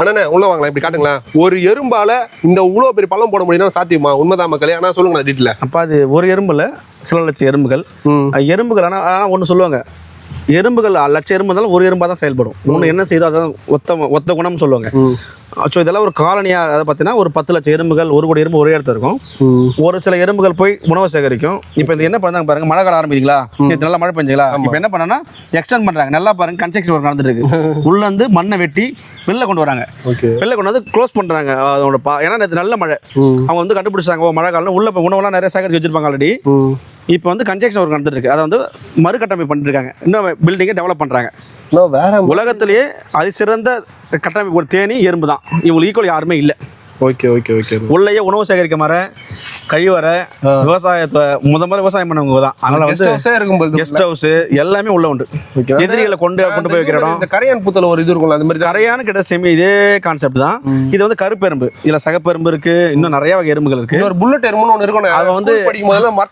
அண்ணா உள்ள வாங்கலாம் இப்படி காட்டுங்களேன். ஒரு எறும்பால இந்த இவ்வளோ பெரிய பழம் போட முடியும்னா சாத்தியமா? உண்மைதான் மக்களே. ஆனால் சொல்லுங்களேன் டீட்டில். அப்போ அது ஒரு எறும்புல சில லட்சம் எறும்புகள் எறும்புகள். ஆனால் ஒன்று சொல்லுவாங்க, எறும்புகள் லட்சம் எறும்பு இருந்தாலும் ஒரு எறும்பாக தான் செயல்படும். ஒன்று என்ன செய்யுதோ அதான் ஒத்த குணம்னு சொல்லுவாங்க. ஸோ இதெல்லாம் ஒரு காலனியாக, அதை பார்த்தீங்கன்னா ஒரு 10 லட்சம் எறும்புகள், 1 கோடி எறும்பு ஒரே இடத்துல இருக்கும். ஒரு சில எறும்புகள் போய் உணவு சேகரிக்கும். இப்போ இது என்ன பண்ணாங்க பாருங்க, மழை காலம் ஆரம்பிங்களா, நல்லா மழை பெஞ்சுங்களா, இப்போ என்ன பண்ணாங்கன்னா எக்ஸ்டெண்ட் பண்ணுறாங்க. நல்லா பாருங்க, கன்ஸ்ட்ரக்ஷன் ஒர்க் நடந்துட்டு இருக்கு. உள்ள வந்து மண்ணை வெட்டி வெளில கொண்டு வராங்க. வெளில கொண்டு வந்து க்ளோஸ் பண்ணுறாங்க அதோட ஏன்னா இது நல்ல மழை. அவங்க வந்து கண்டுபிடிச்சாங்க மழை காலம் உள்ள உணவுலாம் நிறைய சேகரிச்சு வச்சிருப்பாங்க ஆல்ரெடி. இப்போ வந்து கன்ஸ்ட்ரக்ஷன் ஒர்க் நடந்துட்டு இருக்கு. அதை வந்து மறுகட்டமைப்பு பண்ணிட்டு இருக்காங்க. இன்னும் பில்டிங்கை டெவலப் பண்ணுறாங்க. வேற உலகத்திலேயே அது சிறந்த கட்டமைப்பு ஒரு தேனி எறும்பு தான். இவங்களுக்கு ஈக்குவல் யாருமே இல்லை. Okay okay okay. உள்ளேயே உணவு சேகரிக்க மர கழிவறை, விவசாயத்தை முதல்ல விவசாயம் பண்ணவங்க தான். அதனால வந்து கெஸ்ட் ஹவுஸ் எல்லாமே உள்ள உண்டு. எதிரிகளை கொண்டு போய் வைக்கிற இடம். இந்த கரையான் பூத்தல ஒரு இது இருக்கும்ல, அந்த மாதிரி கரையானு கிட்ட செமி இதே கான்செப்ட் தான். இது வந்து கருப்பெரும்பு, இதுல சகப்பெரும்பு இருக்கு, இன்னும் நிறைய வகை எறும்புகள் இருக்கு. ஒரு புல்லட் எறும்புன்னு ஒன்று இருக்கும். அவன் வந்து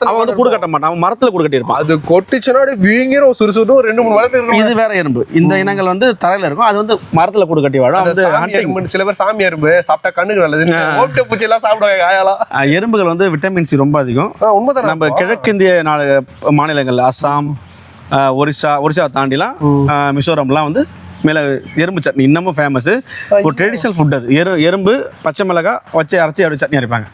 அவன் வந்து கூடு கட்ட மாட்டான், அவன் மரத்துல கூடு கட்டி இருப்பான். அது கொட்டிச்சுனா வீங்கிரும், சுறுசுறு 2-3 மலை இருக்கும். இது வேற எறும்பு. இந்த இனங்கள் வந்து தரையில இருக்கும், அது வந்து மரத்துல கூடு கட்டி வாழும். அது சில பேர் சாமி எறும்பு சாப்பிட்டா கண்ணுக்கு நல்லது, ஓட்டை பூச்சி எல்லாம் சாப்பிடுவாங்க காயெல்லாம். எறும்புகள் வந்து விட்டமின் சி ரொம்ப அதிகம். நம்ம கிழக்கிந்திய மாநிலங்கள் அஸ்ஸாம், ஒரிசா தாண்டிலாம் மிசோரம்லாம் வந்து மேலே எறும்பு சட்னி இன்னமும் ஃபேமஸ். ஒரு ட்ரெடிஷ்னல் ஃபுட் அது. எறும்பு பச்சை மிளகாய் வச்சு அரைச்சி அப்படி சட்னி அரைப்பாங்க.